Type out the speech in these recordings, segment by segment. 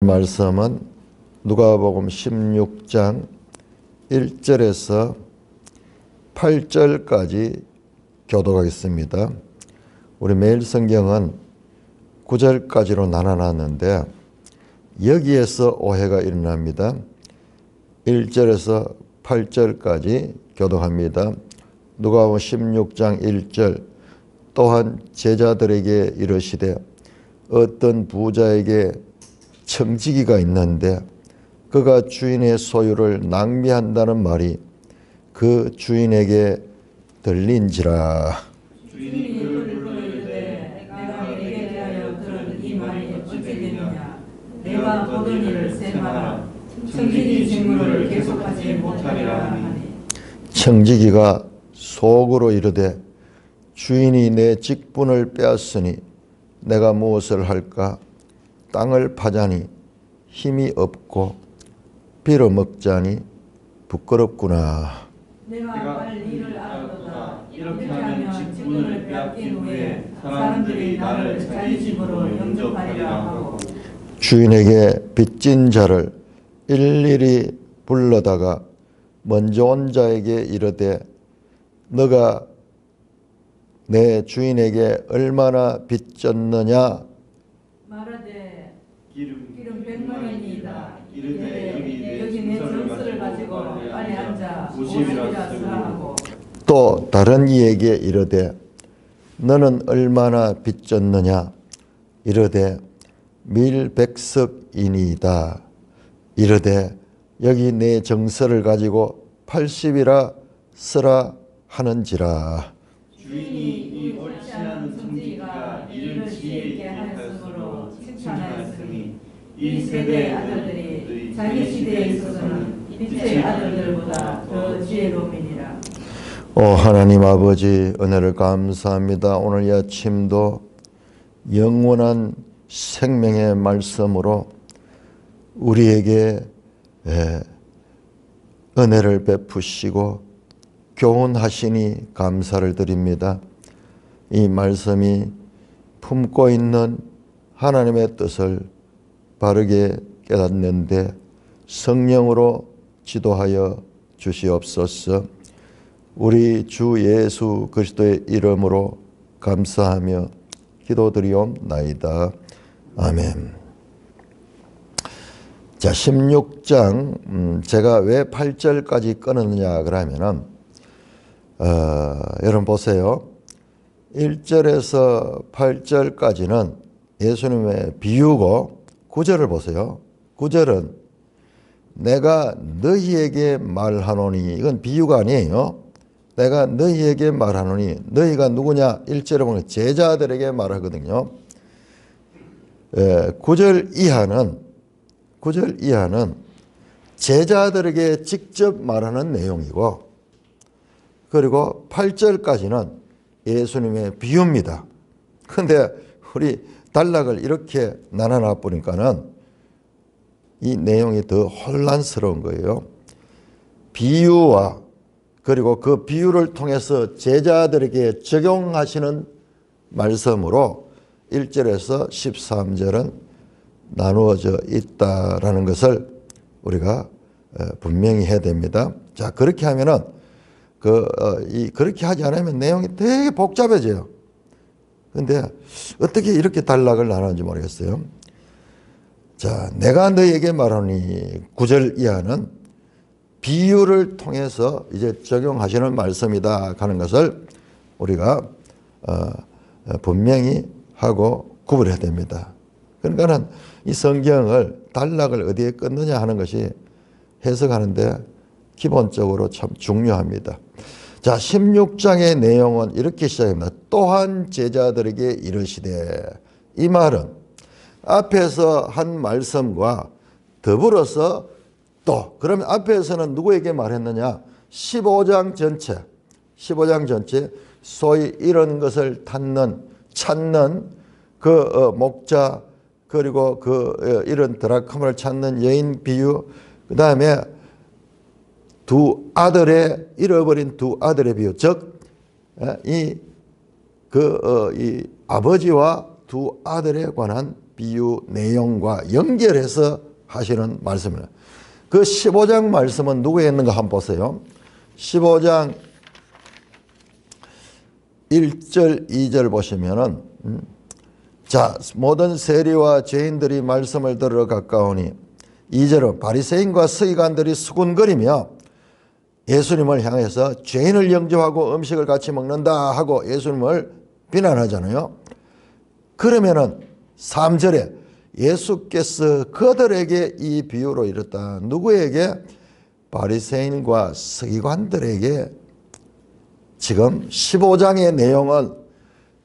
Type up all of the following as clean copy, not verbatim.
말씀은 누가복음 16장 1절에서 8절까지 교독하겠습니다. 우리 매일 성경은 9절까지로 나눠놨는데 여기에서 오해가 일어납니다. 1절에서 8절까지 교독합니다. 누가복음 16장 1절 또한 제자들에게 이르시되 어떤 부자에게 청지기가 있는데 그가 주인의 소유를 낭비한다는 말이 그 주인에게 들린지라. 주인이 그를 이르되 내가 내게 대하여 들은 이 말이 어찌 되느냐. 내가 모든 일을 세마라. 청지기 직무를 계속하지 못하리라 하니. 청지기가 속으로 이르되 주인이 내 직분을 빼앗으니 내가 무엇을 할까? 땅을 파자니 힘이 없고 빌어먹자니 부끄럽구나. 내가 할 일을 알아도다. 이렇게 하면 직분을 빼앗긴 후에 사람들이 나를 자기 집으로 영접하리라 하고. 주인에게 빚진 자를 일일이 불러다가 먼저 온 자에게 이르되 너가 내 주인에게 얼마나 빚졌느냐? 말하되 기름 100만원이다. 이르되 여기 내 정서를 가지고 빨리 앉아 50이라 쓰라 하고. 또 다른 이에게 이르되 너는 얼마나 빚졌느냐? 이르되 밀백석이니이다. 이르되 여기 내 정서를 가지고 80이라 쓰라 하는지라. 주인이 이 옳지 않은 청지기가 이를 지혜 있게 하였으므로 칭찬하였으니 이 세대의 아들들이 자기 시대에 있어서는 빛의 아들들보다 더 지혜로움이니라. 오 하나님 아버지, 은혜를 감사합니다. 오늘 이 아침도 영원한 생명의 말씀으로 우리에게 은혜를 베푸시고 교훈하시니 감사를 드립니다. 이 말씀이 품고 있는 하나님의 뜻을 바르게 깨닫는데 성령으로 지도하여 주시옵소서. 우리 주 예수 그리스도의 이름으로 감사하며 기도드리옵나이다. 아멘. 자, 16장 제가 왜 8절까지 끊었느냐 그러면은 여러분 보세요. 1절에서 8절까지는 예수님의 비유고 9절을 보세요. 9절은 내가 너희에게 말하노니, 이건 비유가 아니에요. 내가 너희에게 말하노니, 너희가 누구냐? 1절에 보면 제자들에게 말하거든요. 9절 이하는 제자들에게 직접 말하는 내용이고, 그리고 8절까지는 예수님의 비유입니다. 그런데 우리 단락을 이렇게 나눠 보니까는 이 내용이 더 혼란스러운 거예요. 비유와 그리고 그 비유를 통해서 제자들에게 적용하시는 말씀으로 1절에서 13절은 나누어져 있다라는 것을 우리가 분명히 해야 됩니다. 자, 그렇게 하면은 그렇게 하지 않으면 내용이 되게 복잡해져요. 그런데 어떻게 이렇게 단락을 나누는지 모르겠어요. 자, 내가 너에게 말하니 9절 이하는 비유를 통해서 이제 적용하시는 말씀이다 하는 것을 우리가 분명히 하고 구분해야 됩니다. 그러니까는 이 성경을 단락을 어디에 끊느냐 하는 것이 해석하는데 기본적으로 참 중요합니다. 자, 16장의 내용은 이렇게 시작합니다. 또한 제자들에게 이르시되, 이 말은 앞에서 한 말씀과 더불어서 또, 그러면 앞에서는 누구에게 말했느냐? 15장 전체 소위 이런 것을 찾는 그 목자, 그리고 이런 드라크마를 찾는 여인 비유, 그 다음에 잃어버린 두 아들의 비유, 즉 이 아버지와 두 아들에 관한 비유 내용과 연결해서 하시는 말씀입니다. 그 15장 말씀은 누구에 있는가 한번 보세요. 15장 1절 2절 보시면은 자, 모든 세리와 죄인들이 말씀을 들으러 가까우니 2절은 바리새인과 서기관들이 수군거리며 예수님을 향해서 죄인을 영접하고 음식을 같이 먹는다 하고 예수님을 비난하잖아요. 그러면은 3절에 예수께서 그들에게 이 비유로 이랬다. 누구에게? 바리새인과 서기관들에게. 지금 15장의 내용은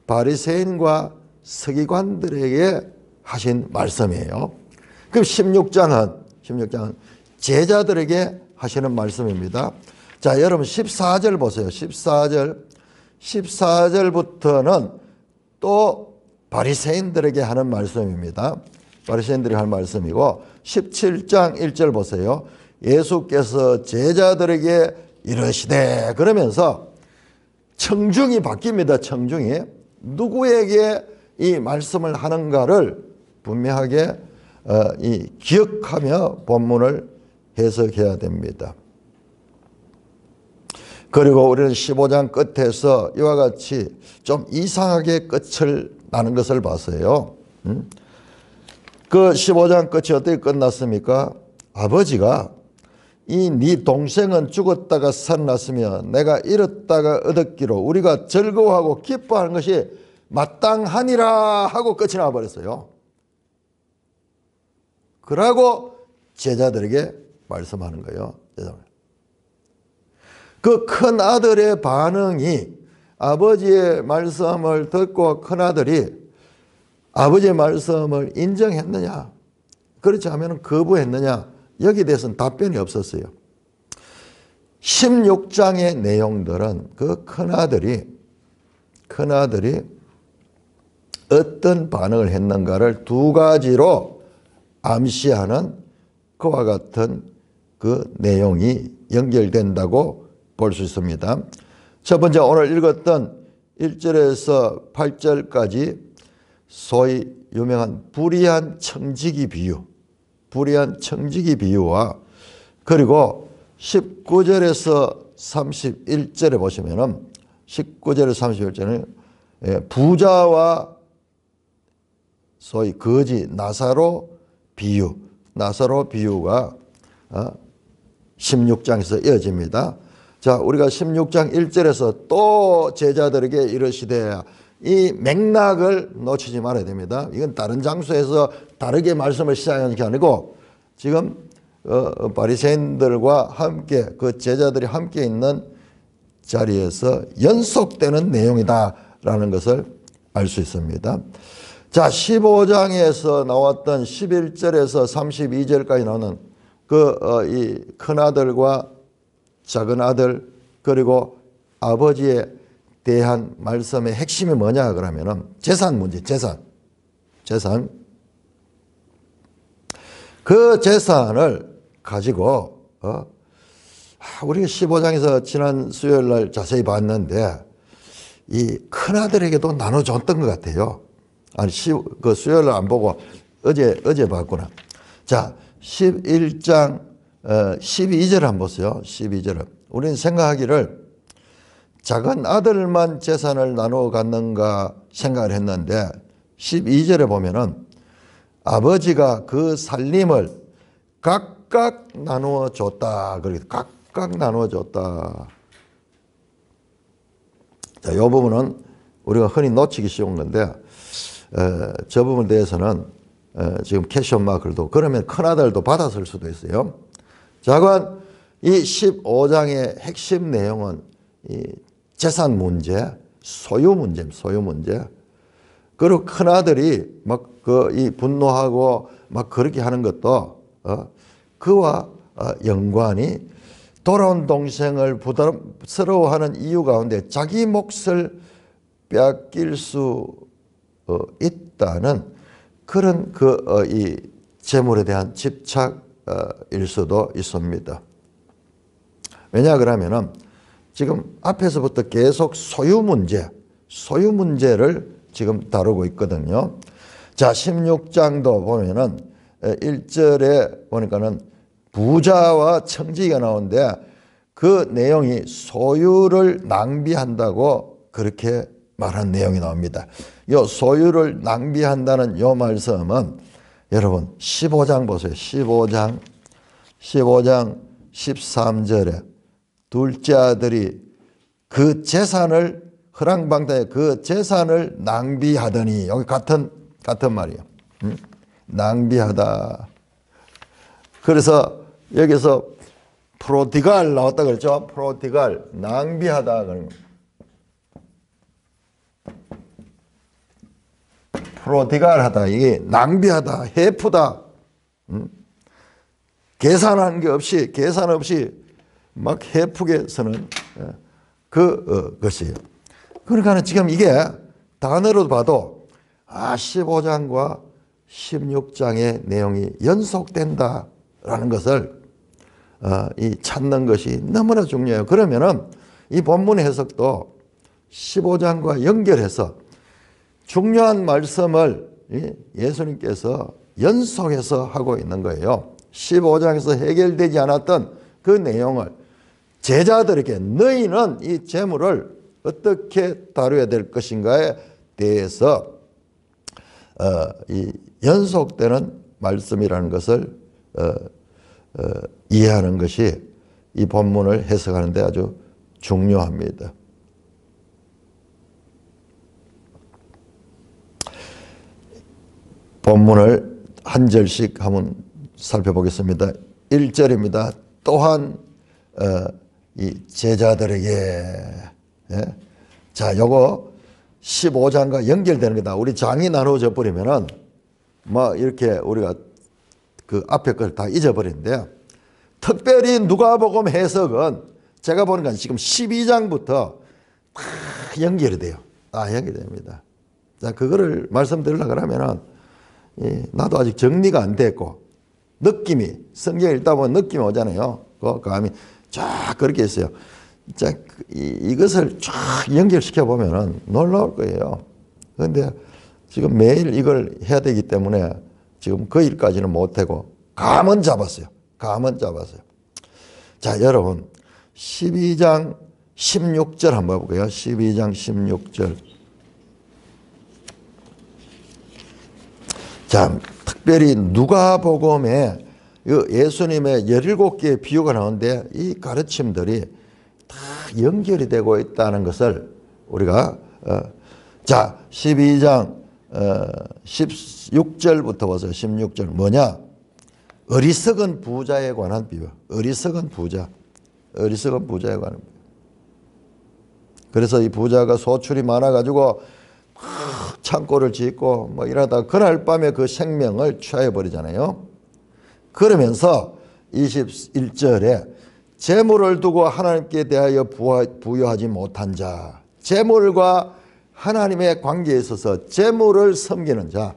바리새인과 서기관들에게 하신 말씀이에요. 그럼 16장은 제자들에게 하시는 말씀입니다. 자, 여러분 14절 보세요. 14절부터는 또 바리새인들에게 하는 말씀입니다. 바리새인들이 할 말씀이고 17장 1절 보세요. 예수께서 제자들에게 이르시되 그러면서 청중이 바뀝니다. 청중이 누구에게 이 말씀을 하는가를 분명하게 기억하며 본문을 해석해야 됩니다. 그리고 우리는 15장 끝에서 이와 같이 좀 이상하게 끝을 나는 것을 봤어요. 그 15장 끝이 어떻게 끝났습니까? 아버지가 이 네 동생은 죽었다가 살아났으며 내가 잃었다가 얻었기로 우리가 즐거워하고 기뻐하는 것이 마땅하니라 하고 끝이 나버렸어요. 그러고 제자들에게 말씀하는 거예요. 그 큰 아들의 반응이 아버지의 말씀을 듣고 큰 아들이 아버지의 말씀을 인정했느냐 그렇지 않으면 거부했느냐 여기에 대해서는 답변이 없었어요. 16장의 내용들은 그 큰아들이 어떤 반응을 했는가를 두 가지로 암시하는 그와 같은 그 내용이 연결된다고 볼 수 있습니다. 첫 번째 오늘 읽었던 1절에서 8절까지 소위 유명한 불의한 청지기 비유와 그리고 19절에서 31절에 보시면은 19절에서 31절은 부자와 소위 거지 나사로 비유가 16장에서 이어집니다. 자, 우리가 16장 1절에서 또 제자들에게 이르시되 이 맥락을 놓치지 말아야 됩니다. 이건 다른 장소에서 다르게 말씀을 시작하는 게 아니고 지금 바리새인들과 함께 그 제자들이 함께 있는 자리에서 연속되는 내용이다라는 것을 알 수 있습니다. 자, 15장에서 나왔던 11절에서 32절까지 나오는 이 큰아들과 작은아들 그리고 아버지에 대한 말씀의 핵심이 뭐냐 그러면은 재산 문제, 재산. 그 재산을 가지고 우리가 15장에서 지난 수요일 날 자세히 봤는데 이 큰아들에게도 나눠줬던 것 같아요. 아니, 그 수요일 날 안 보고 어제 봤구나. 자, 11장 12절 한번 보세요. 12절은 우리는 생각하기를 작은 아들만 재산을 나누어 갔는가 생각을 했는데 12절에 보면은 아버지가 그 살림을 각각 나누어 줬다. 그렇게 각각 나누어 줬다. 자, 이 부분은 우리가 흔히 놓치기 쉬운 건데 저 부분에 대해서는 지금 캐션 마크를 두고 그러면 큰아들도 받았을 수도 있어요. 자관 이 15장의 핵심 내용은 이 재산 문제, 소유 문제. 그리고 큰아들이 막 이 분노하고 막 그렇게 하는 것도 그와 연관이 돌아온 동생을 부담스러워하는 이유 가운데 자기 몫을 빼앗길 수 있다는 그런 이 재물에 대한 집착일 수도 있습니다. 왜냐 그러면은 지금 앞에서부터 계속 소유 문제를 지금 다루고 있거든요. 자, 16장도 보면은 1절에 보니까는 부자와 청지기가 나오는데 그 내용이 소유를 낭비한다고 그렇게 말한 내용이 나옵니다. 요 소유를 낭비한다는 요 말씀은 여러분 15장 보세요. 15장 13절에 둘째 아들이 그 재산을 허랑방탕에 그 재산을 낭비하더니 여기 같은 말이에요. 낭비하다. 그래서 여기서 프로디갈 나왔다 그랬죠. 프로디갈 낭비하다. 프로디갈하다. 이게 낭비하다. 해프다. 계산 없이 막 해프게 쓰는 것이에요. 그러니까 지금 이게 단어로 봐도 15장과 16장의 내용이 연속된다라는 것을 찾는 것이 너무나 중요해요. 그러면은 이 본문 해석도 15장과 연결해서 중요한 말씀을 예수님께서 연속해서 하고 있는 거예요. 15장에서 해결되지 않았던 그 내용을 제자들에게 너희는 이 재물을 어떻게 다뤄야 될 것인가에 대해서 이 연속되는 말씀이라는 것을 이해하는 것이 이 본문을 해석하는 데 아주 중요합니다. 본문을 한 절씩 한번 살펴보겠습니다. 1절입니다. 또한 이 제자들에게 자, 요거 15장과 연결되는 거다. 우리 장이 나눠져 버리면은 뭐 이렇게 우리가 그 앞에 걸 다 잊어버리는데요. 특별히 누가복음 해석은 제가 보니까 지금 12장부터 다 연결이 돼요. 다 연결됩니다. 자, 그거를 말씀드리려고 하면은 나도 아직 정리가 안 됐고 느낌이 성경 읽다 보면 느낌이 오잖아요. 그 감이 쫙 그렇게 있어요. 자, 이것을 쫙 연결시켜 보면은 놀라울 거예요. 그런데 지금 매일 이걸 해야 되기 때문에 지금 그 일까지는 못하고 감은 잡았어요. 자, 여러분 12장 16절 한번 볼게요. 12장 16절. 자, 특별히 누가복음에 예수님의 17개의 비유가 나오는데 이 가르침들이 다 연결이 되고 있다는 것을 우리가 자, 12장 16절부터 보세요. 16절 뭐냐? 어리석은 부자에 관한 비유. 어리석은 부자에 관한 비유. 그래서 이 부자가 소출이 많아가지고 창고를 짓고 뭐 이러다가 그날 밤에 그 생명을 취하해 버리잖아요. 그러면서 21절에 재물을 두고 하나님께 대하여 부여하지 못한 자, 재물과 하나님의 관계에 있어서 재물을 섬기는 자,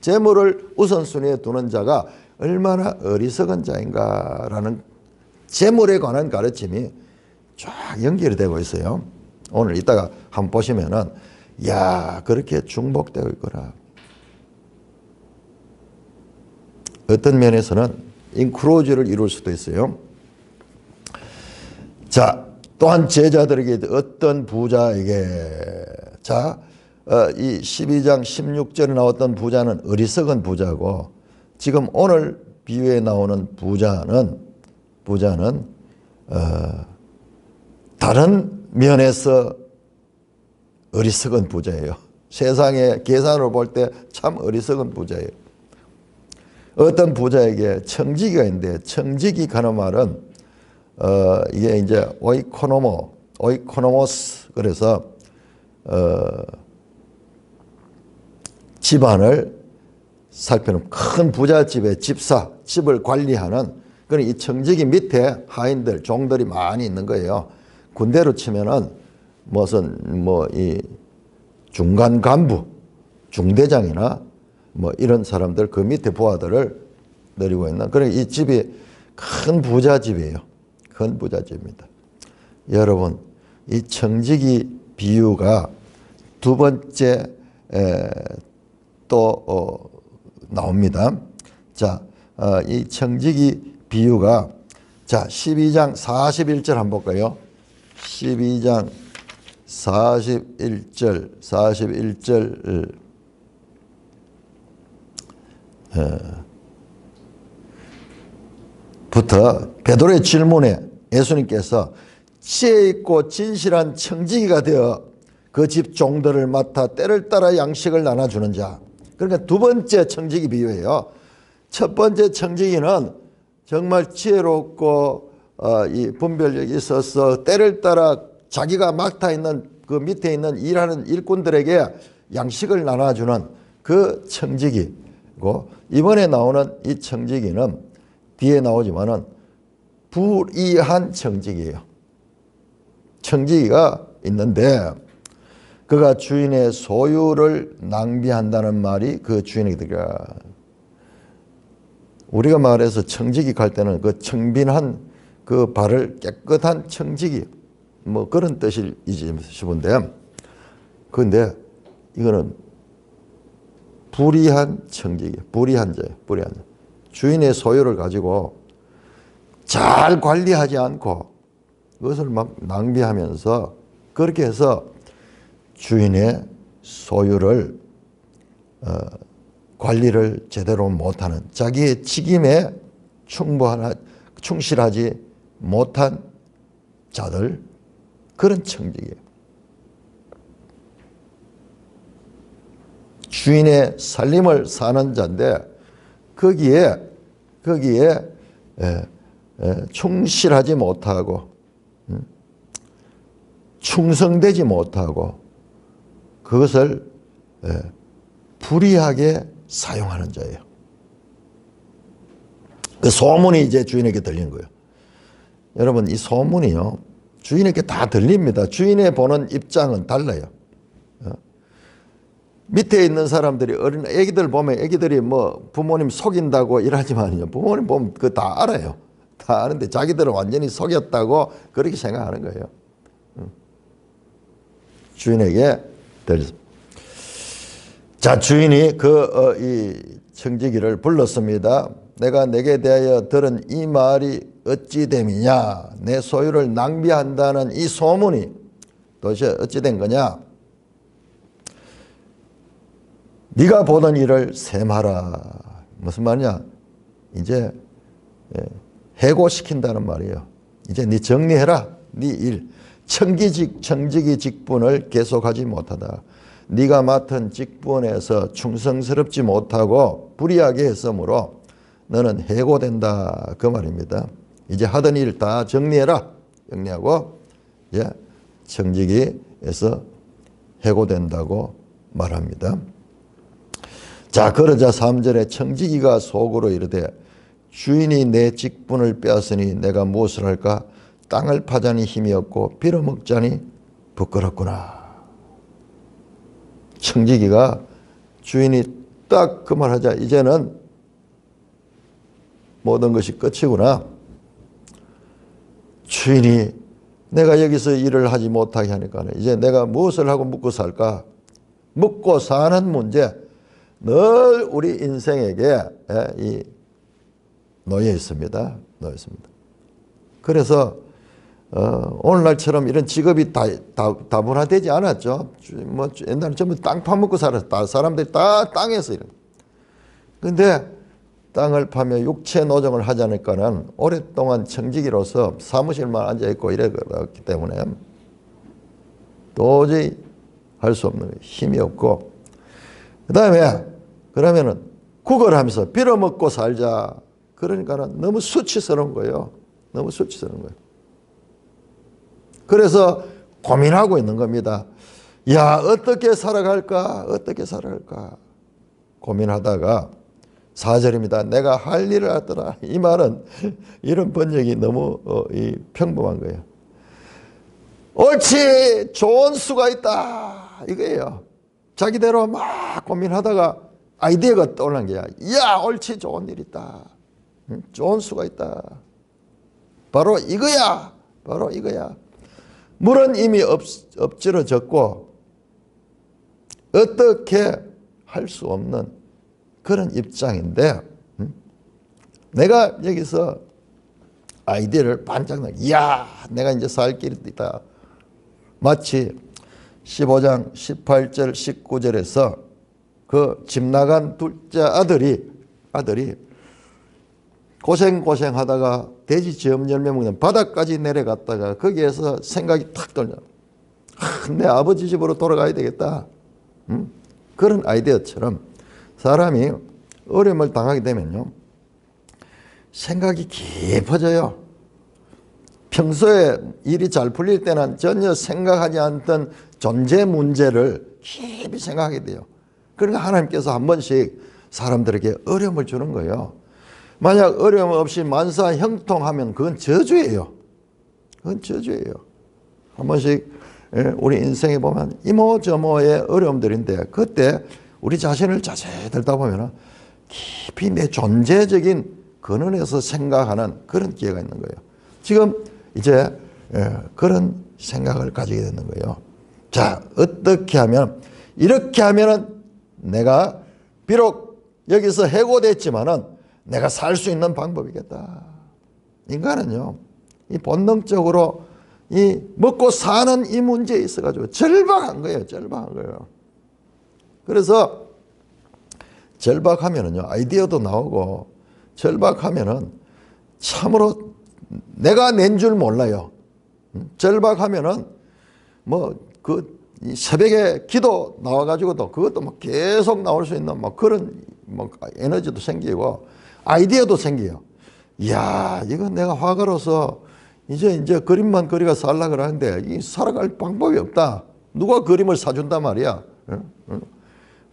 재물을 우선순위에 두는 자가 얼마나 어리석은 자인가라는 재물에 관한 가르침이 쫙 연결이 되고 있어요. 오늘 이따가 한번 보시면은 야, 그렇게 중복되고 있구나. 어떤 면에서는 인크로즈를 이룰 수도 있어요. 자, 또한 제자들에게 어떤 부자에게 자, 이 12장 16절에 나왔던 부자는 어리석은 부자고 지금 오늘 비유에 나오는 부자는 다른 면에서 어리석은 부자예요. 세상의 계산으로 볼 때 참 어리석은 부자예요. 어떤 부자에게 청지기가 있는데 청지기 가는 말은 이게 이제 오이코노모스 그래서 집안을 살피는 큰 부잣집의 집을 관리하는 그런 이 청지기 밑에 하인들 종들이 많이 있는 거예요. 군대로 치면은 이 중간 간부 중대장이나 뭐 이런 사람들 그 밑에 부하들을 내리고 있는 그런 이 집이 큰 부잣집이에요. 큰 부잣집입니다. 여러분 이 청지기 비유가 두 번째 또 나옵니다. 자, 이 청지기 비유가 자 12장 41절 한번 볼까요? 12장 41절 부터 베드로의 질문에 예수님께서 지혜 있고 진실한 청지기가 되어 그 집 종들을 맡아 때를 따라 양식을 나눠주는 자. 그러니까 두 번째 청지기 비유예요. 첫 번째 청지기는 정말 지혜롭고 이 분별력이 있어서 때를 따라 자기가 맡아 있는 그 밑에 있는 일하는 일꾼들에게 양식을 나눠주는 그 청지기고, 이번에 나오는 이 청지기는 뒤에 나오지만은 불의한 청지기예요. 청지기가 있는데 그가 주인의 소유를 낭비한다는 말이 그 주인에게, 우리가 말해서 청지기 갈 때는 그 청빈한 그 발을 깨끗한 청지기 뭐 그런 뜻이지 싶은데, 그런데 이거는 불의한 청지기, 불의한 자예요. 불의한 자. 주인의 소유를 가지고 잘 관리하지 않고 그것을 막 낭비하면서 그렇게 해서 주인의 소유를 관리를 제대로 못하는, 자기의 직임에 충실하지 못한 자들, 그런 청지기예요. 주인의 살림을 사는 자인데 거기에 충실하지 못하고 충성되지 못하고 그것을 불의하게 사용하는 자예요. 그 소문이 이제 주인에게 들리는 거예요. 여러분, 이 소문이요, 주인에게 다 들립니다. 주인이 보는 입장은 달라요. 밑에 있는 사람들이 어린 애기들 보면 애기들이 뭐 부모님 속인다고 이러지만요, 부모님 보면 그거 다 알아요. 다 아는데 자기들은 완전히 속였다고 그렇게 생각하는 거예요. 주인에게 들렸습니다. 자, 주인이 이 청지기를 불렀습니다. 내가 내게 대하여 들은 이 말이 어찌 됨이냐? 내 소유를 낭비한다는 이 소문이 도대체 어찌 된 거냐? 네가 보던 일을 셈하라. 무슨 말이냐? 이제 해고시킨다는 말이에요. 이제 네 정리해라. 네 일. 청지기 직분을 계속하지 못하다. 네가 맡은 직분에서 충성스럽지 못하고 불의하게 했으므로 너는 해고된다, 그 말입니다. 이제 하던 일 다 정리해라. 정리하고 이제 청지기에서 해고된다고 말합니다. 자, 그러자 3절에 청지기가 속으로 이르되 주인이 내 직분을 빼앗으니 내가 무엇을 할까? 땅을 파자니 힘이 없고 빌어먹자니 부끄럽구나. 청지기가 주인이 딱 그 말하자 이제는 모든 것이 끝이구나. 주인이 내가 여기서 일을 하지 못하게 하니까 이제 내가 무엇을 하고 먹고 살까? 먹고 사는 문제 늘 우리 인생에게 놓여 있습니다. 놓여 있습니다. 그래서 오늘날처럼 이런 직업이 다분화되지 않았죠. 뭐 옛날에 전부 땅 파먹고 살았다. 사람들이 다 땅에서 이런. 근데 땅을 파며 육체 노정을 하지 않을까는 오랫동안 청지기로서 사무실만 앉아있고 이랬기 때문에 도저히 할 수 없는 거예요. 힘이 없고. 그 다음에 그러면은 구걸하면서 빌어먹고 살자. 그러니까는 너무 수치스러운 거예요. 너무 수치스러운 거예요. 그래서 고민하고 있는 겁니다. 야, 어떻게 살아갈까? 어떻게 살아갈까? 고민하다가 4절입니다. 내가 할 일을 하더라. 이 말은 이런 번역이 너무 평범한 거예요. 옳지, 좋은 수가 있다. 이거예요. 자기대로 막 고민하다가 아이디어가 떠오르는 거야. 야, 옳지, 좋은 일 있다. 좋은 수가 있다. 바로 이거야. 바로 이거야. 물은 이미 엎질러졌고 어떻게 할 수 없는 그런 입장인데 내가 여기서 아이디어를 반짝 넣어. 이야, 내가 이제 살 길이 있다. 마치 15장 18절 19절에서 그 집 나간 둘째 아들이 고생하다가 돼지 쥐엄 열매 먹는 바닥까지 내려갔다가 거기에서 생각이 탁 돌려. 내 아버지 집으로 돌아가야 되겠다. 그런 아이디어처럼 사람이 어려움을 당하게 되면요, 생각이 깊어져요. 평소에 일이 잘 풀릴 때는 전혀 생각하지 않던 존재 문제를 깊이 생각하게 돼요. 그러니까 하나님께서 한 번씩 사람들에게 어려움을 주는 거예요. 만약 어려움 없이 만사 형통하면 그건 저주예요. 그건 저주예요. 한 번씩 우리 인생에 보면 이모저모의 어려움들인데 그때 우리 자신을 자세히 들다 보면 깊이 내 존재적인 근원에서 생각하는 그런 기회가 있는 거예요. 지금 이제 그런 생각을 가지게 되는 거예요. 자, 어떻게 하면, 이렇게 하면은 내가 비록 여기서 해고됐지만은 내가 살 수 있는 방법이겠다. 인간은요, 이 본능적으로 이 먹고 사는 이 문제에 있어가지고 절박한 거예요. 절박한 거예요. 그래서 절박하면은요, 아이디어도 나오고, 절박하면은 참으로 내가 낸 줄 몰라요. 절박하면은 뭐 그 새벽에 기도 나와가지고도 그것도 막 계속 나올 수 있는 막 그런 뭐 에너지도 생기고 아이디어도 생겨요. 이야, 이거 내가 화가로서 이제 그림만 그리가 살라 그러는데 이 살아갈 방법이 없다. 누가 그림을 사준단 말이야.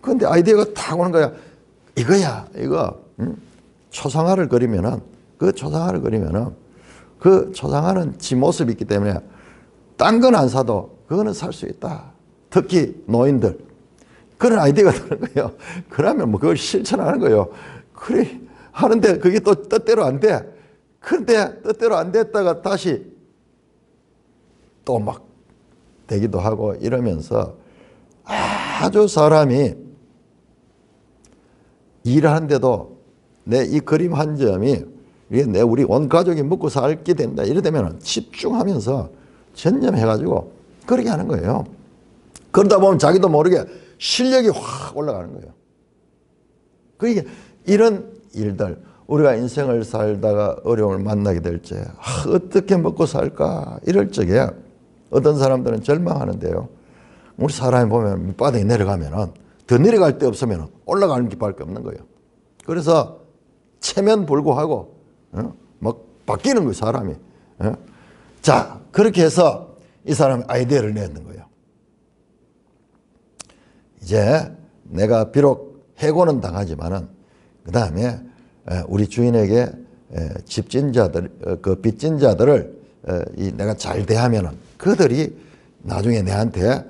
그런데 아이디어가 탁 오는 거야. 이거야, 이거. 초상화를 그리면은 그 초상화는 지 모습이 있기 때문에 딴 건 안 사도 그거는 살 수 있다. 특히 노인들. 그런 아이디어가 드는 거예요. 그러면 뭐 그걸 실천하는 거예요. 그래, 하는데 그게 또 뜻대로 안 돼. 그런데 뜻대로 안 됐다가 다시 또 막 되기도 하고 이러면서 아주 사람이 일하는데도 내 이 그림 한 점이 우리 온 가족이 먹고 살게 된다. 이러되면 집중하면서 전념해가지고 그렇게 하는 거예요. 그러다 보면 자기도 모르게 실력이 확 올라가는 거예요. 그러니까 이런 일들, 우리가 인생을 살다가 어려움을 만나게 될 때 어떻게 먹고 살까 이럴 적에 어떤 사람들은 절망하는데요. 우리 사람이 보면 밑바닥에 내려가면 더 내려갈 데 없으면 올라가는 길밖에 없는 거예요. 그래서 체면불구하고 막 바뀌는 거예요, 사람이. 자, 그렇게 해서 이 사람이 아이디어를 내는 거예요. 이제 내가 비록 해고는 당하지만은 그 다음에 우리 주인에게 집진자들, 그 빚진자들을 내가 잘 대하면은 그들이 나중에 내한테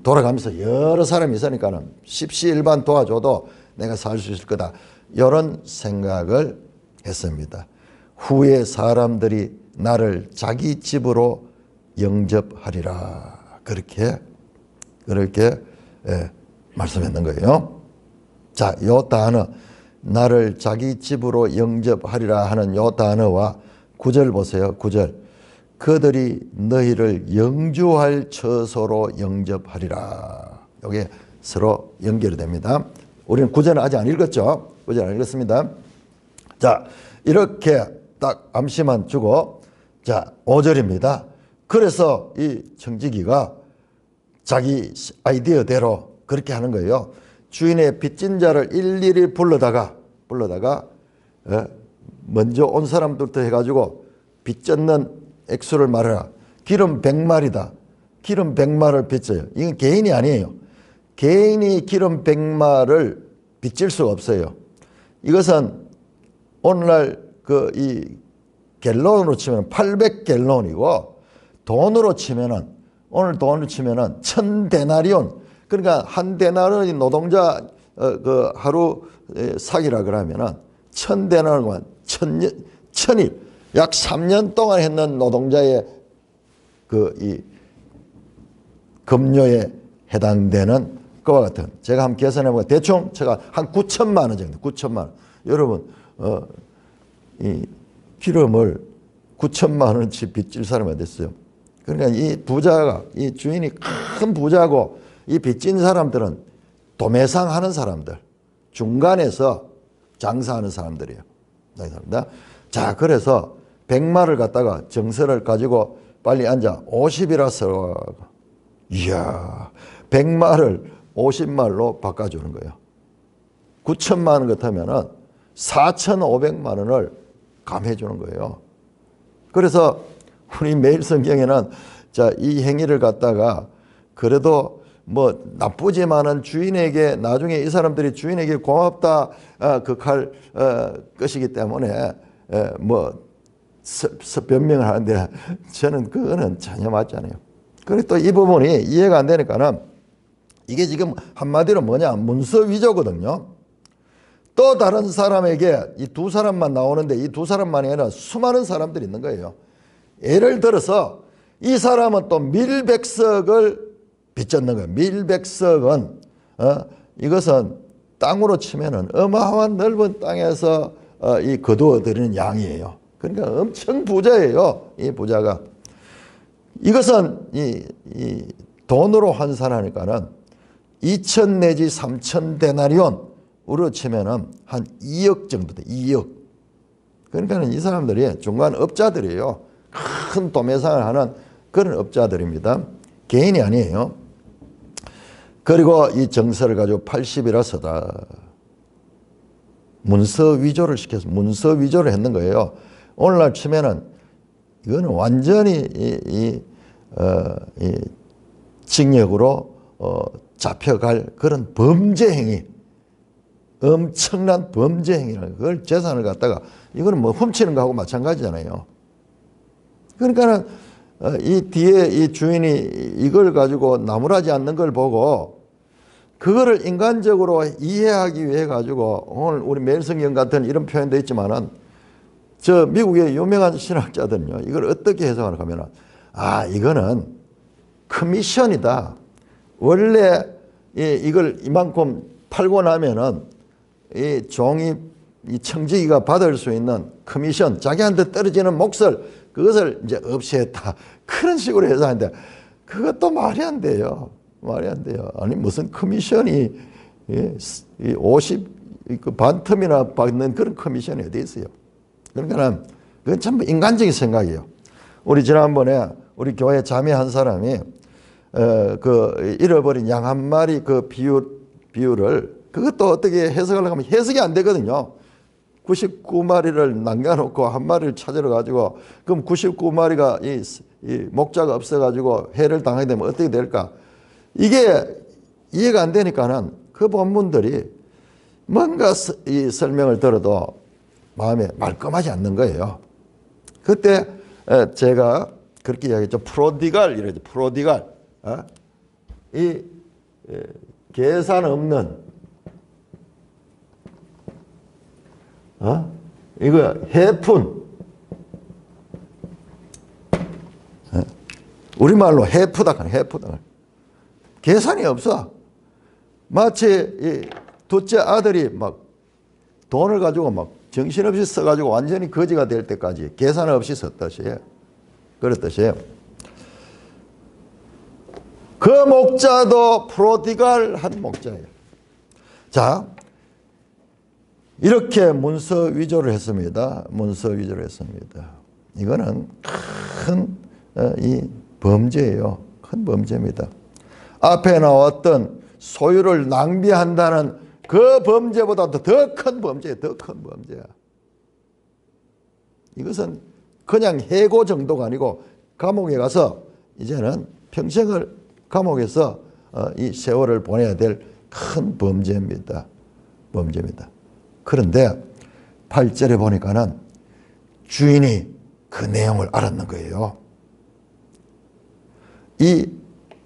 돌아가면서 여러 사람이 있으니까는 십시일반 도와줘도 내가 살 수 있을 거다. 이런 생각을 했습니다. 후에 사람들이 나를 자기 집으로 영접하리라. 그렇게 말씀했는 거예요. 자, 요 단어, 나를 자기 집으로 영접하리라 하는 요 단어와 9절 보세요. 9절. 그들이 너희를 영주할 처소로 영접하리라. 이게 서로 연결이 됩니다. 우리는 9절은 아직 안 읽었죠? 9절 안 읽었습니다. 자, 이렇게 딱 암시만 주고, 자, 5절입니다. 그래서 이 청지기가 자기 아이디어대로 그렇게 하는 거예요. 주인의 빚진 자를 일일이 불러다가 먼저 온 사람들부터 해가지고 빚졌는 액수를 말해라. 기름 100마리다. 기름 100마를 빚져요. 이건 개인이 아니에요. 개인이 기름 100마를 빚질 수가 없어요. 이것은 오늘날 이 갤론으로 치면 800갤론이고 돈으로 치면은 오늘 돈으로 치면은 1000데나리온, 그러니까 한 데나리온이 노동자 그 하루 사기라 그러면은 1000데나리온 1000일 약 3년 동안 했는 노동자의 이 급료에 해당되는 그와 같은 제가 한번 계산해보면 대충 제가 한 9천만 원 정도 9천만 원. 여러분 이 기름을 9천만 원치 빚질 사람이 됐어요. 그러니까 이 부자가 이 주인이 큰 부자고 이 빚진 사람들은 도매상하는 사람들 중간에서 장사하는 사람들이에요. 자 그래서 100마를 갖다가 정서를 가지고 빨리 앉아 50이라서 이야 100마를 50말로 바꿔주는 거예요. 9천만 원 같으면은 4,500만 원을 감해 주는 거예요. 그래서 우리 매일 성경에는 자, 이 행위를 갖다가 그래도 뭐 나쁘지만은 주인에게 나중에 이 사람들이 주인에게 고맙다 극할 것이기 때문에 뭐 변명을 하는데 저는 그거는 전혀 맞지 않아요. 그리고 또 이 부분이 이해가 안 되니까는 이게 지금 한마디로 뭐냐 문서 위조거든요. 또 다른 사람에게 이 두 사람만 나오는데 이 두 사람만이 아니라 수많은 사람들이 있는 거예요. 예를 들어서 이 사람은 또 밀백석을 빚졌는 거예요. 밀백석은 이것은 땅으로 치면은 어마어마한 넓은 땅에서 이 거두어들이는 양이에요. 그러니까 엄청 부자예요. 이 부자가. 이것은 이 돈으로 환산하니까는 2천 내지 3천 데나리온으로 치면은 한 2억 정도 돼. 2억. 그러니까는 이 사람들이 중간 업자들이에요. 큰 도매상을 하는 그런 업자들입니다. 개인이 아니에요. 그리고 이 정서를 가지고 80이라서다. 문서 위조를 시켜서 문서 위조를 했는 거예요. 오늘날 치면은 이거는 완전히 이 징역으로 잡혀갈 그런 범죄 행위, 엄청난 범죄 행위라는 그걸 재산을 갖다가 이거는 뭐 훔치는 거하고 마찬가지잖아요. 그러니까는 이 뒤에 이 주인이 이걸 가지고 나무라지 않는 걸 보고 그거를 인간적으로 이해하기 위해 가지고 오늘 우리 매일성경 같은 이런 표현도 있지만은 저 미국의 유명한 신학자들은요 이걸 어떻게 해석하는가 하면은 이거는 커미션이다. 원래 이걸 이만큼 팔고 나면은 이 종이 이 청지기가 받을 수 있는 커미션 자기한테 떨어지는 몫을 그것을 이제 없애했다. 그런 식으로 해석하는데 그것도 말이 안 돼요. 말이 안 돼요. 아니 무슨 커미션이 50 반텀이나 받는 그런 커미션이 어디 있어요. 그러니까 그건 전부 인간적인 생각이에요. 우리 지난번에 우리 교회 자매 한 사람이 그 잃어버린 양 한 마리 그 비율을 그것도 어떻게 해석하려고 하면 해석이 안 되거든요. 99마리를 남겨놓고 한 마리를 찾으러 가지고 그럼 99마리가 이 목자가 없어가지고 해를 당하게 되면 어떻게 될까? 이게 이해가 안 되니까는 그 본문들이 뭔가 이 설명을 들어도 마음에 말끔하지 않는 거예요. 그때 제가 그렇게 이야기했죠. 프로디갈 이러죠. 프로디갈. 이 계산 없는 이거 해푼 우리말로 해프다. 해프다. 계산이 없어. 마치 이 둘째 아들이 막 돈을 가지고 막 정신없이 써가지고 완전히 거지가 될 때까지 계산 없이 썼듯이 그랬듯이 그 목자도 프로디갈한 목자예요. 자, 이렇게 문서 위조를 했습니다. 문서 위조를 했습니다. 이거는 큰 이 범죄예요. 큰 범죄입니다. 앞에 나왔던 소유를 낭비한다는 그 범죄보다도 더 큰 범죄, 더 큰 범죄야. 이것은 그냥 해고 정도가 아니고 감옥에 가서 이제는 평생을 감옥에서 이 세월을 보내야 될 큰 범죄입니다. 범죄입니다. 그런데 8절에 보니까는 주인이 그 내용을 알았는 거예요. 이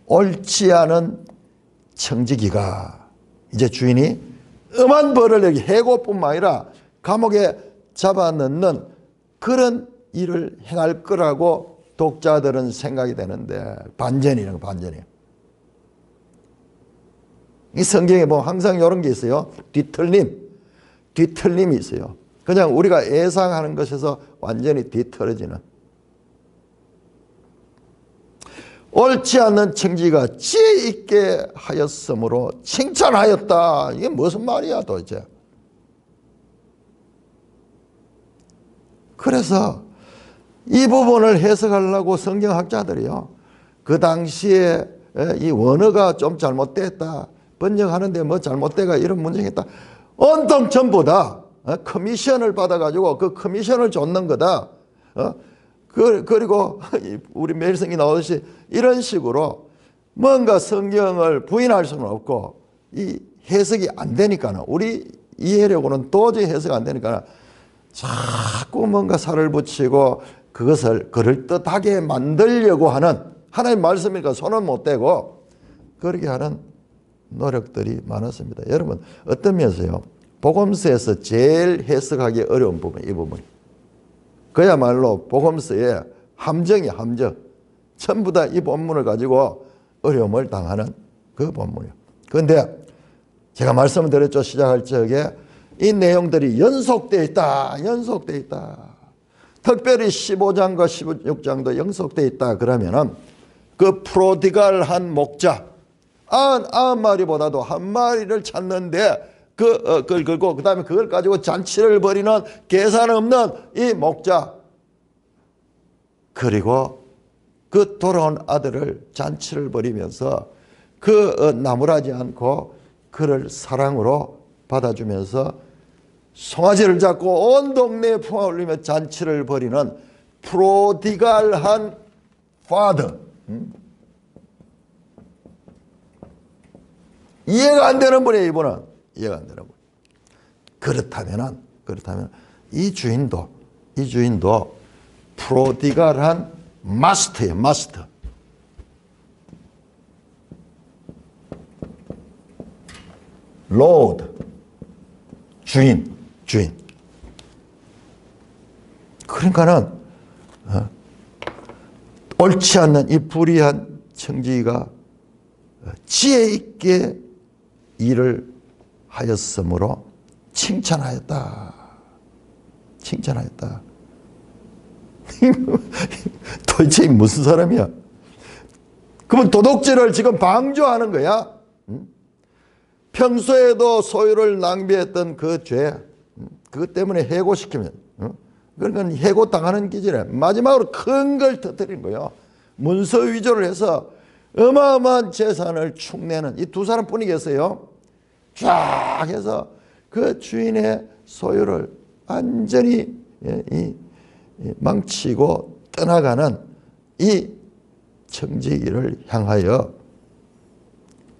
옳지 않은 청지기가 이제 주인이 엄한 벌을 내기 해고뿐만 아니라 감옥에 잡아넣는 그런 일을 행할 거라고 독자들은 생각이 되는데 반전이라는 거 반전이에요. 이 성경에 보면 항상 이런 게 있어요. 뒤틀림이 있어요. 그냥 우리가 예상하는 것에서 완전히 뒤틀어지는. 옳지 않는 청지가 지혜 있게 하였으므로 칭찬하였다. 이게 무슨 말이야 도대체. 그래서 이 부분을 해석하려고 성경학자들이요, 그 당시에 이 원어가 좀 잘못됐다, 번역하는데 뭐 잘못돼가 이런 문제가 있다, 온통 전부 다 커미션을 받아가지고 그 커미션을 줬는 거다. 그리고 우리 매일성이 나오듯이 이런 식으로 뭔가 성경을 부인할 수는 없고 이 해석이 안 되니까는, 우리 이해력으로는 도저히 해석이 안 되니까 자꾸 뭔가 살을 붙이고 그것을 그럴듯하게 만들려고 하는, 하나님 말씀이니까 손은 못 대고 그렇게 하는 노력들이 많았습니다. 여러분, 어떤 면에서요, 복음서에서 제일 해석하기 어려운 부분, 이 부분. 그야말로 복음서의 함정이 함정. 전부 다 이 본문을 가지고 어려움을 당하는 그 본문이에요. 그런데 제가 말씀을 드렸죠. 시작할 적에 이 내용들이 연속되어 있다. 특별히 15장과 16장도 연속되어 있다. 그러면은 그 프로디갈한 목자, 90마리보다도 한 마리를 찾는데 그걸 걸고 그 다음에 그걸 가지고 잔치를 벌이는 계산 없는 이 목자, 그리고 그 돌아온 아들을 잔치를 벌이면서 나무라지 않고 그를 사랑으로 받아주면서 송아지를 잡고 온 동네에 풍화 울리며 잔치를 벌이는 프로디갈한 파더. 이해가 안 되는 분이에요, 이분은. 이해가 안 되는 분. 그렇다면 이 주인도 프로디갈한 마스터예요, 마스터. 로드, 주인. 그러니까는 옳지 않는 이 불의한 청지기가 지혜 있게 일을 하였으므로 칭찬하였다. 도대체 무슨 사람이야? 그러면 도둑질을 지금 방조하는 거야. 평소에도 소유를 낭비했던 그 죄, 그것 때문에 해고시키면, 그러니까 해고당하는 기질에 마지막으로 큰 걸 터뜨린 거예요. 문서 위조를 해서 어마어마한 재산을 축내는 이 두 사람뿐이겠어요. 쫙 해서 그 주인의 소유를 완전히 망치고 떠나가는 이 청지기를 향하여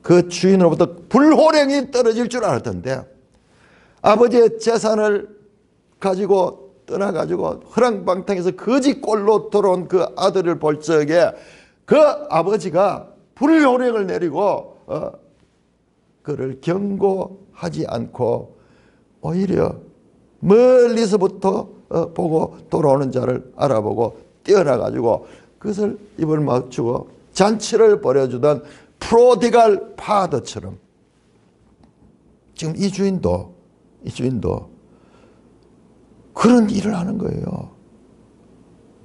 그 주인으로부터 불호령이 떨어질 줄 알았던데, 아버지의 재산을 가지고 떠나가지고 허랑방탕해서 거지꼴로 들어온 그 아들을 볼 적에 그 아버지가 불호령을 내리고 그를 경고하지 않고 오히려 멀리서부터 보고 돌아오는 자를 알아보고 뛰어나가지고 그것을 입을 맞추고 잔치를 벌여주던 프로디갈 파더처럼 지금 이 주인도 그런 일을 하는 거예요.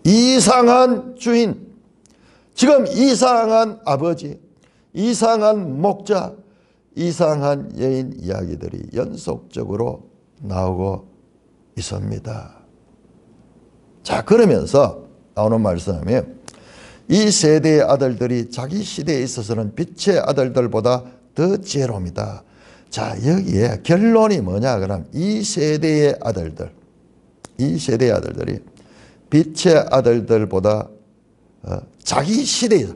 이상한 주인, 지금 이상한 아버지, 이상한 목자, 이상한 여인 이야기들이 연속적으로 나오고 있습니다. 자, 그러면서 나오는 말씀이 이 세대의 아들들이 자기 시대에 있어서는 빛의 아들들보다 더 지혜로웁니다. 자, 여기에 결론이 뭐냐 그러면 이 세대의 아들들이 빛의 아들들보다 자기 시대가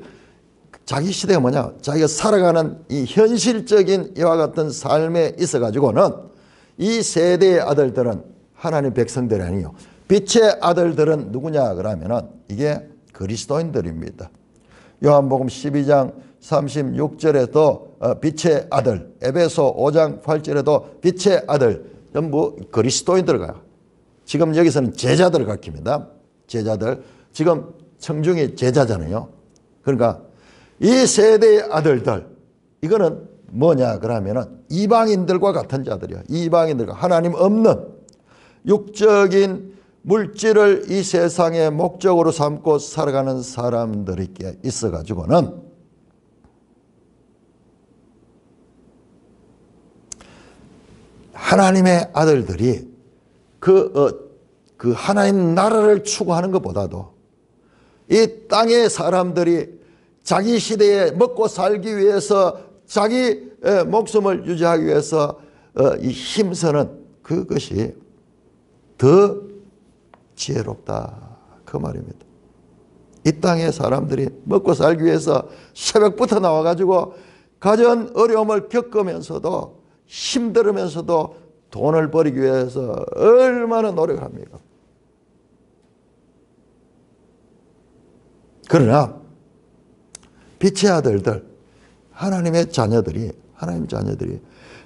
뭐냐, 자기가 살아가는 이 현실적인 이와 같은 삶에 있어 가지고는 이 세대의 아들들은 하나님 백성들이 아니요, 빛의 아들들은 누구냐 그러면은 이게 그리스도인들입니다. 요한복음 12장 36절에도 빛의 아들, 에베소 5장 8절에도 빛의 아들, 전부 그리스도인들 가요. 지금 여기서는 제자들을 가리킵니다. 제자들, 지금 청중이 제자잖아요. 그러니까 이 세대의 아들들, 이거는 뭐냐 그러면은 이방인들과 같은 자들이야. 이방인들과 하나님 없는 육적인 물질을 이 세상의 목적으로 삼고 살아가는 사람들이 있어 가지고는 하나님의 아들들이 그 하나님 나라를 추구하는 것보다도 이 땅의 사람들이 자기 시대에 먹고 살기 위해서 자기 목숨을 유지하기 위해서 이 힘쓰는 그것이 더 지혜롭다 그 말입니다. 이 땅의 사람들이 먹고 살기 위해서 새벽부터 나와가지고 가전 어려움을 겪으면서도 힘들으면서도 돈을 벌이기 위해서 얼마나 노력을 합니까? 그러나 빛의 아들들, 하나님의 자녀들이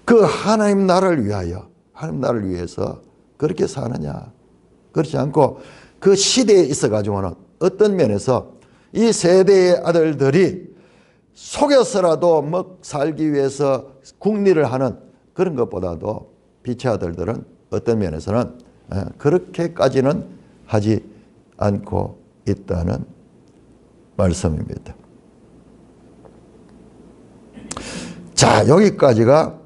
그 하나님 나라를 위하여, 하나님 나라를 위해서 그렇게 사느냐? 그렇지 않고 그 시대에 있어가지고는 어떤 면에서 이 세대의 아들들이 속여서라도 살기 위해서 궁리를 하는 그런 것보다도 빛의 아들들은 어떤 면에서는 그렇게까지는 하지 않고 있다는 말씀입니다. 자, 여기까지가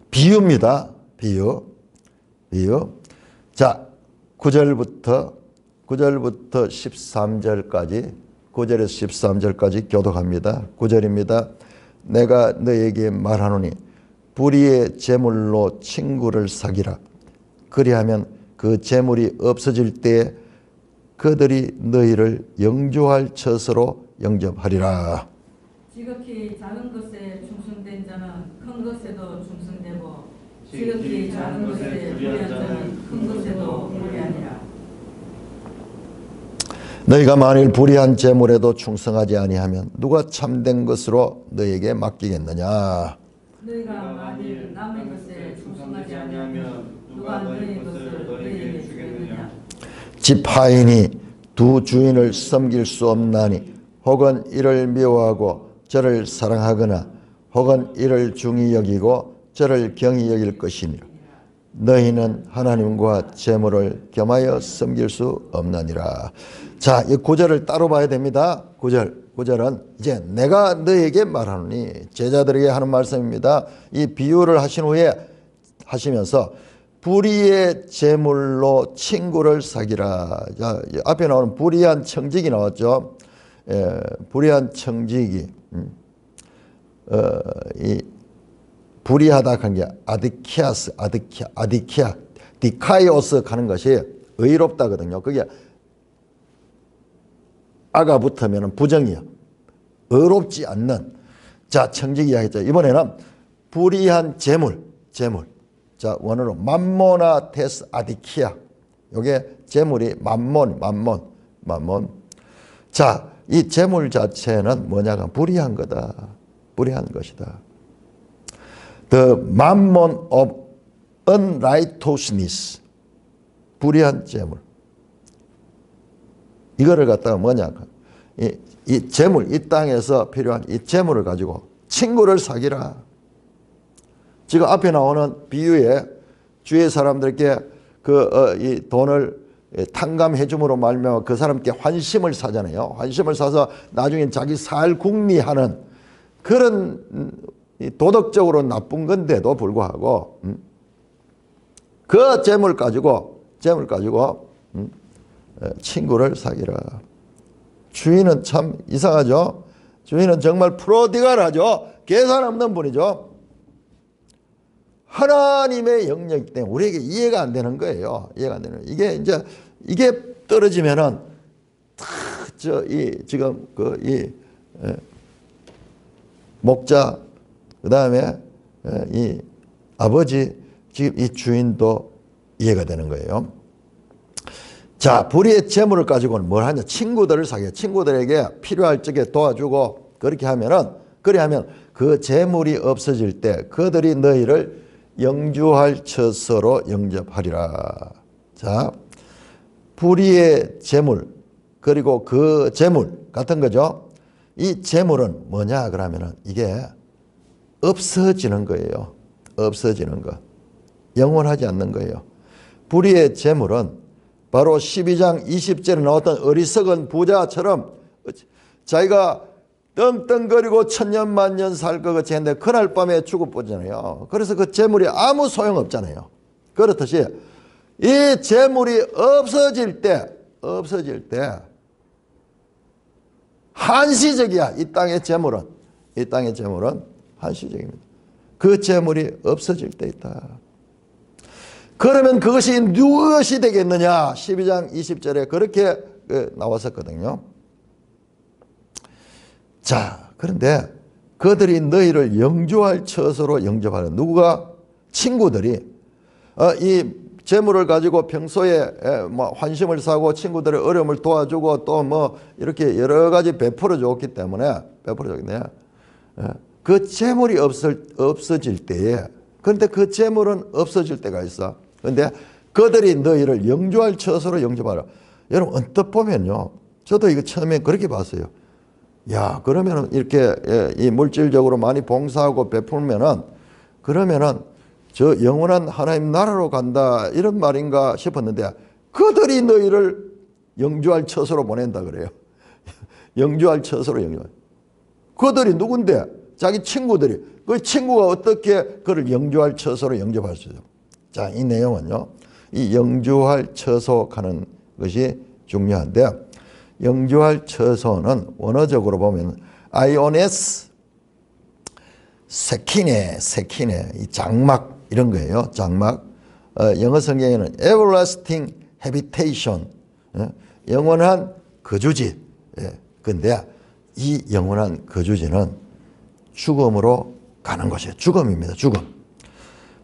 비유입니다. 비유. 자, 9절부터 13절까지 9절에서 13절까지 교독합니다. 9절입니다. 내가 너에게 말하노니 불의의 재물로 친구를 사귀라. 그리하면 그 재물이 없어질 때 그들이 너희를 영주할 처소로 영접하리라. 지극히 작은 것에 충성된 자는 큰 것에도 충성되고 지극히 작은 것에 불의한 자는 큰 것에도 불의하니라. 너희가 만일 불의한 재물에도 충성하지 아니하면 누가 참된 것으로 너희에게 맡기겠느냐. 너희가 만일 남의 것에 충성하지 아니하면 누가 너희 것을 너희에게 주겠느냐. 집 하인이 두 주인을 섬길 수 없나니 혹은 이를 미워하고 저를 사랑하거나 혹은 이를 중히 여기고 저를 경히 여길 것이니라. 너희는 하나님과 재물을 겸하여 섬길 수 없느니라. 자, 이 9절을 따로 봐야 됩니다. 9절은 이제 내가 너에게 말하노니 제자들에게 하는 말씀입니다. 이 비유를 하신 후에 하시면서 불의의 재물로 친구를 사귀라. 자, 앞에 나오는 불의한 청직이 나왔죠. 불의한 청직이 이 불의하다 한 게 아디키아, 디카이오스 하는 것이 의롭다거든요. 그게 아가 붙으면 부정이요. 의롭지 않는. 자, 청직이야 했죠. 이번에는 불의한 재물. 자, 원어로 맘모나 테스 아디키아. 요게 재물이 맘몬. 자, 이 재물 자체는 뭐냐가 불의한 거다. 불의한 것이다. The mammon of unrighteousness. 불의한 재물. 이거를 갖다가 뭐냐. 이 재물, 이 땅에서 필요한 이 재물을 가지고 친구를 사귀라. 지금 앞에 나오는 비유에 주위의 사람들께 이 돈을 탕감해 줌으로 말미암아 그 사람께 환심을 사잖아요. 환심을 사서 나중에 자기 살 궁리하는 그런 도덕적으로 나쁜 건데도 불구하고 그 재물 가지고 친구를 사귀라. 주인은 참 이상하죠. 주인은 정말 프로디갈하죠. 계산 없는 분이죠. 하나님의 영역이기 때문에 우리에게 이해가 안 되는 거예요. 이해가 안 되는 거예요. 이게 떨어지면은 지금 목자 그다음에 이 아버지 지금 이 주인도 이해가 되는 거예요. 자, 불의의 재물을 가지고는 뭘 하냐? 친구들을 사귀어. 친구들에게 필요할 적에 도와주고 그렇게 하면 그 재물이 없어질 때 그들이 너희를 영주할 처소로 영접하리라. 자, 불의의 재물 그리고 그 재물 같은 거죠. 이 재물은 뭐냐 그러면은 이게 없어지는 거예요. 없어지는 거. 영원하지 않는 거예요. 불의의 재물은 바로 12장 20절에 나왔던 어리석은 부자처럼 자기가 떵떵거리고 천년만년 살 것 같이 했는데 그날 밤에 죽어버리잖아요. 그래서 그 재물이 아무 소용없잖아요. 그렇듯이 이 재물이 없어질 때 한시적이야. 이 땅의 재물은 한시적입니다. 그 재물이 없어질 때 있다. 그러면 그것이 무엇이 되겠느냐? 12장 20절에 그렇게 나왔었거든요. 자, 그런데 그들이 너희를 영주할 처소로 영접하는 누구가? 친구들이 이 재물을 가지고 평소에 뭐 환심을 사고 친구들의 어려움을 도와주고 또 뭐 이렇게 여러 가지 베풀어 줬기 때문에 그 재물이 없어질 때에 그런데 그 재물은 없어질 때가 있어. 그런데 그들이 너희를 영주할 처소로 영접하라. 여러분 언뜻 보면요. 저도 이거 처음에 그렇게 봤어요. 야, 그러면은 이렇게 이 물질적으로 많이 봉사하고 베풀면은 그러면은 저 영원한 하나님 나라로 간다 이런 말인가 싶었는데 그들이 너희를 영주할 처소로 보낸다 그래요. 영주할 처소로 영주할. 그들이 누군데? 자기 친구들이. 그 친구가 어떻게 그를 영주할 처소로 영접할 수 있어요? 자, 이 내용은요. 이 영주할 처소 가는 것이 중요한데 영주할 처소는 원어적으로 보면 아이오네스 세키네 이 장막 이런 거예요. 장막. 영어 성경에는 everlasting habitation 영원한 거주지. 근데 이 영원한 거주지는 죽음으로 가는 것이에요. 죽음입니다. 죽음.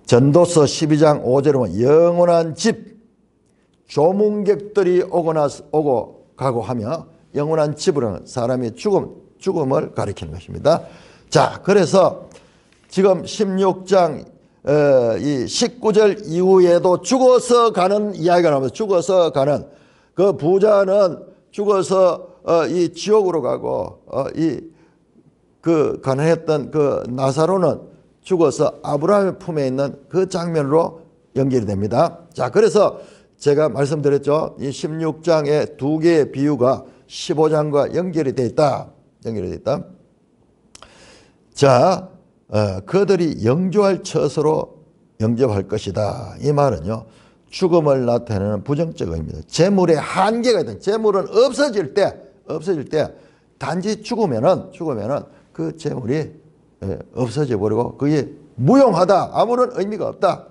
전도서 12장 5절에 보면 영원한 집 조문객들이 오고 가고 하며 영원한 집으로는 사람이 죽음을 가리키는 것입니다. 자, 그래서 지금 16장 이 19절 이후에도 죽어서 가는 이야기가 나옵니다. 죽어서 가는 그 부자는 죽어서 이 지옥으로 가고 그 가난했던 그 나사로는 죽어서 아브라함의 품에 있는 그 장면으로 연결이 됩니다. 자, 그래서 제가 말씀드렸죠. 이 16장의 두 개의 비유가 15장과 연결이 되어 있다. 자, 그들이 영주할 처소로 영접할 것이다. 이 말은요. 죽음을 나타내는 부정적 의미입니다. 재물의 한계가 있다. 재물은 없어질 때 단지 죽으면은 그 재물이 없어져 버리고 그게 무용하다. 아무런 의미가 없다.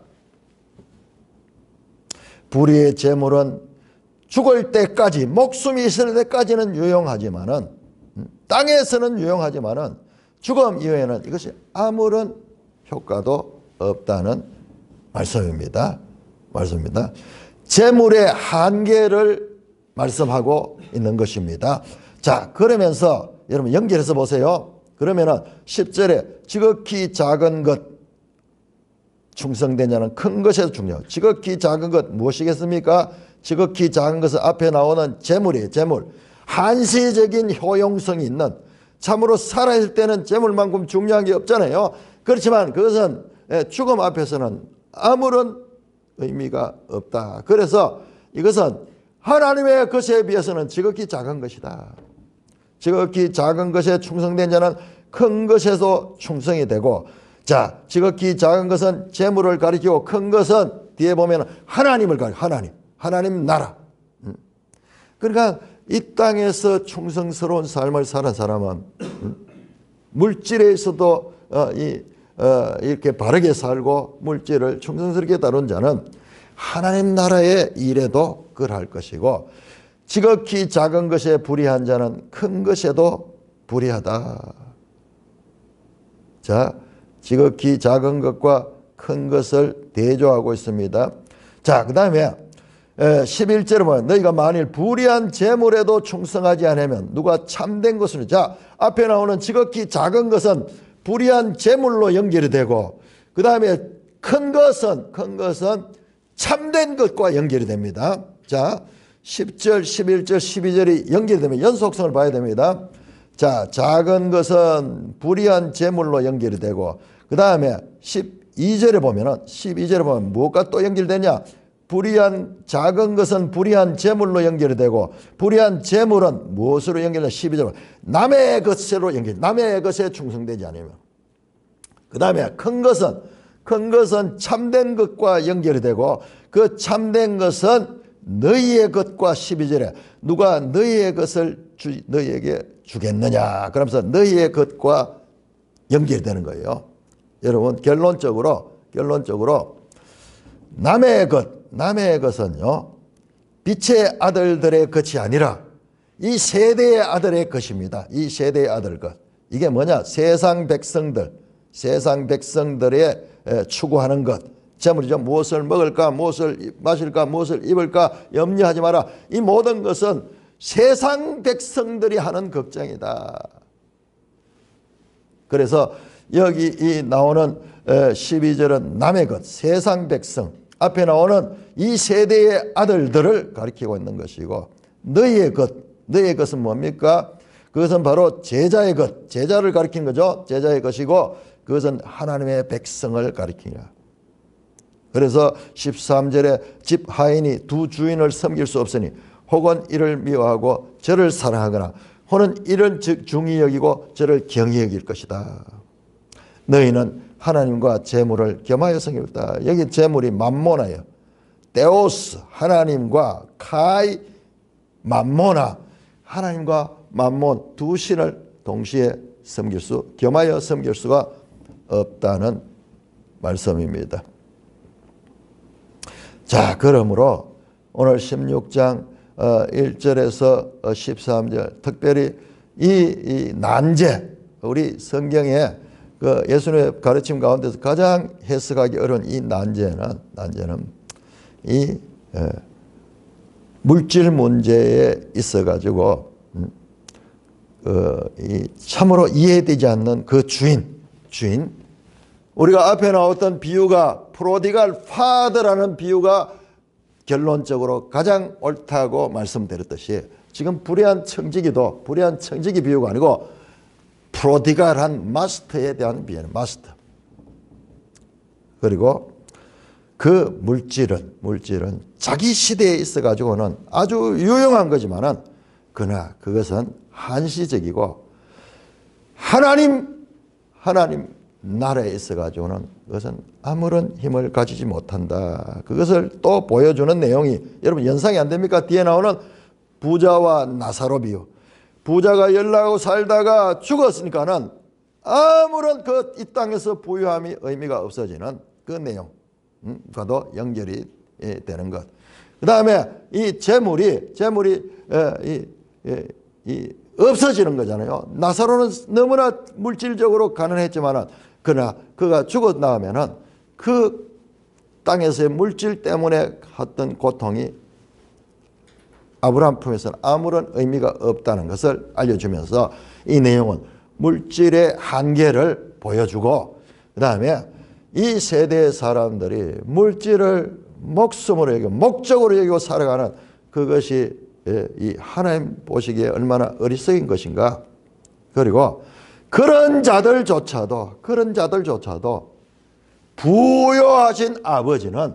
불의의 재물은 죽을 때까지 목숨이 있을 때까지는 유용하지만은 땅에서는 유용하지만은 죽음 이후에는 이것이 아무런 효과도 없다는 말씀입니다. 재물의 한계를 말씀하고 있는 것입니다. 자, 그러면서 여러분 연결해서 보세요. 그러면은 10절에 지극히 작은 것 충성된 자는 큰 것에서 중요하고 지극히 작은 것 무엇이겠습니까? 지극히 작은 것은 앞에 나오는 재물이에요. 재물. 한시적인 효용성이 있는 참으로 살아있을 때는 재물만큼 중요한 게 없잖아요. 그렇지만 그것은 죽음 앞에서는 아무런 의미가 없다. 그래서 이것은 하나님의 것에 비해서는 지극히 작은 것이다. 지극히 작은 것에 충성된 자는 큰 것에도 충성이 되고 자, 지극히 작은 것은 재물을 가리키고 큰 것은 뒤에 보면 하나님을 가리켜 하나님 나라. 그러니까 이 땅에서 충성스러운 삶을 사는 사람은 물질에 있어도 이렇게 바르게 살고 물질을 충성스럽게 다룬 자는 하나님 나라의 일에도 그러할 것이고 지극히 작은 것에 불의한 자는 큰 것에도 불의하다. 자, 지극히 작은 것과 큰 것을 대조하고 있습니다. 자, 그 다음에 11절에 보면 너희가 만일 불의한 재물에도 충성하지 않으면 누가 참된 것으로 자, 앞에 나오는 지극히 작은 것은 불의한 재물로 연결이 되고 그 다음에 큰 것은 참된 것과 연결이 됩니다. 자, 10절, 11절, 12절이 연결이 되면 연속성을 봐야 됩니다. 자, 작은 것은 불의한 재물로 연결이 되고 그 다음에 12절에 보면 무엇과 또 연결되냐? 불의한 작은 것은 불의한 재물로 연결이 되고 불의한 재물은 무엇으로 연결되냐? 12절 남의 것으로 연결, 남의 것에 충성되지 않으면. 그 다음에 큰 것은 참된 것과 연결이 되고 그 참된 것은 너희의 것과 12절에 누가 너희의 것을 너희에게 주겠느냐? 그러면서 너희의 것과 연결되는 거예요. 여러분 결론적으로 남의 것은요 빛의 아들들의 것이 아니라 이 세대의 아들의 것입니다. 이 세대의 아들 것. 이게 뭐냐? 세상 백성들의 추구하는 것. 재물이죠. 무엇을 먹을까, 무엇을 마실까, 무엇을 입을까 염려하지 마라. 이 모든 것은 세상 백성들이 하는 걱정이다. 그래서 여기 이 나오는 12절은 남의 것, 세상 백성. 앞에 나오는 이 세대의 아들들을 가리키고 있는 것이고 너희의 것은 뭡니까? 그것은 바로 제자의 것, 제자를 가리키는 거죠. 제자의 것이고 그것은 하나님의 백성을 가리키냐. 그래서 13절에 집 하인이 두 주인을 섬길 수 없으니 혹은 이를 미워하고 저를 사랑하거나 혹은 이를 중히 여기고 저를 경히 여길 것이다. 너희는 하나님과 재물을 겸하여 섬겼다. 여기 재물이 맘모나예요. 데오스 하나님과 카이 맘모나 하나님과 맘몬 두 신을 동시에 겸하여 섬길 수가 없다는 말씀입니다. 자, 그러므로 오늘 16장 1절에서 13절 특별히 이 난제 우리 성경에 그 예수님의 가르침 가운데서 가장 해석하기 어려운 이 난제는 이 물질 문제에 있어 가지고 이 참으로 이해되지 않는 그 주인 우리가 앞에 나왔던 비유가 프로디갈 파더라는 비유가 결론적으로 가장 옳다고 말씀드렸듯이 지금 불의한 청지기 비유가 아니고 프로디갈한 마스터에 대한 비유는 마스터. 그리고 그 물질은 자기 시대에 있어 가지고는 아주 유용한 거지만은 그러나 그것은 한시적이고 하나님 나라에 있어 가지고는 그것은 아무런 힘을 가지지 못한다. 그것을 또 보여주는 내용이 여러분 연상이 안 됩니까? 뒤에 나오는 부자와 나사로 비유. 부자가 열나고 살다가 죽었으니까는 아무런 이 땅에서 부유함이 의미가 없어지는 그 내용과도 연결이 되는 것. 그 다음에 이 재물이 없어지는 거잖아요. 나사로는 너무나 물질적으로 가난했지만은 그러나 그가 죽어 나오면은 그 땅에서의 물질 때문에 했던 고통이 아브라함 품에서는 아무런 의미가 없다는 것을 알려주면서 이 내용은 물질의 한계를 보여주고 그 다음에 이 세대의 사람들이 물질을 목숨으로 여기고 목적으로 여기고 살아가는 그것이 이 하나님 보시기에 얼마나 어리석인 것인가. 그리고 그런 자들조차도 부요하신 아버지는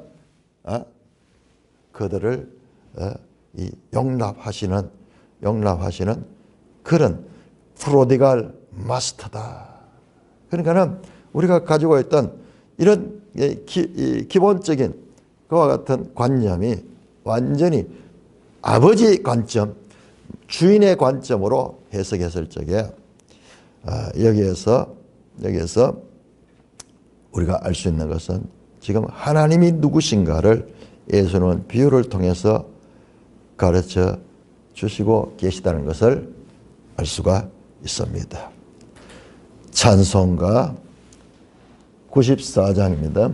그들을 용납하시는 그런 프로디갈 마스터다. 그러니까는 우리가 가지고 있던 이런 기본적인 그와 같은 관념이 완전히 아버지 관점, 주인의 관점으로 해석했을 적에 여기에서 우리가 알 수 있는 것은 지금 하나님이 누구신가를 예수는 비유를 통해서 가르쳐 주시고 계시다는 것을 알 수가 있습니다. 찬송가 94장입니다.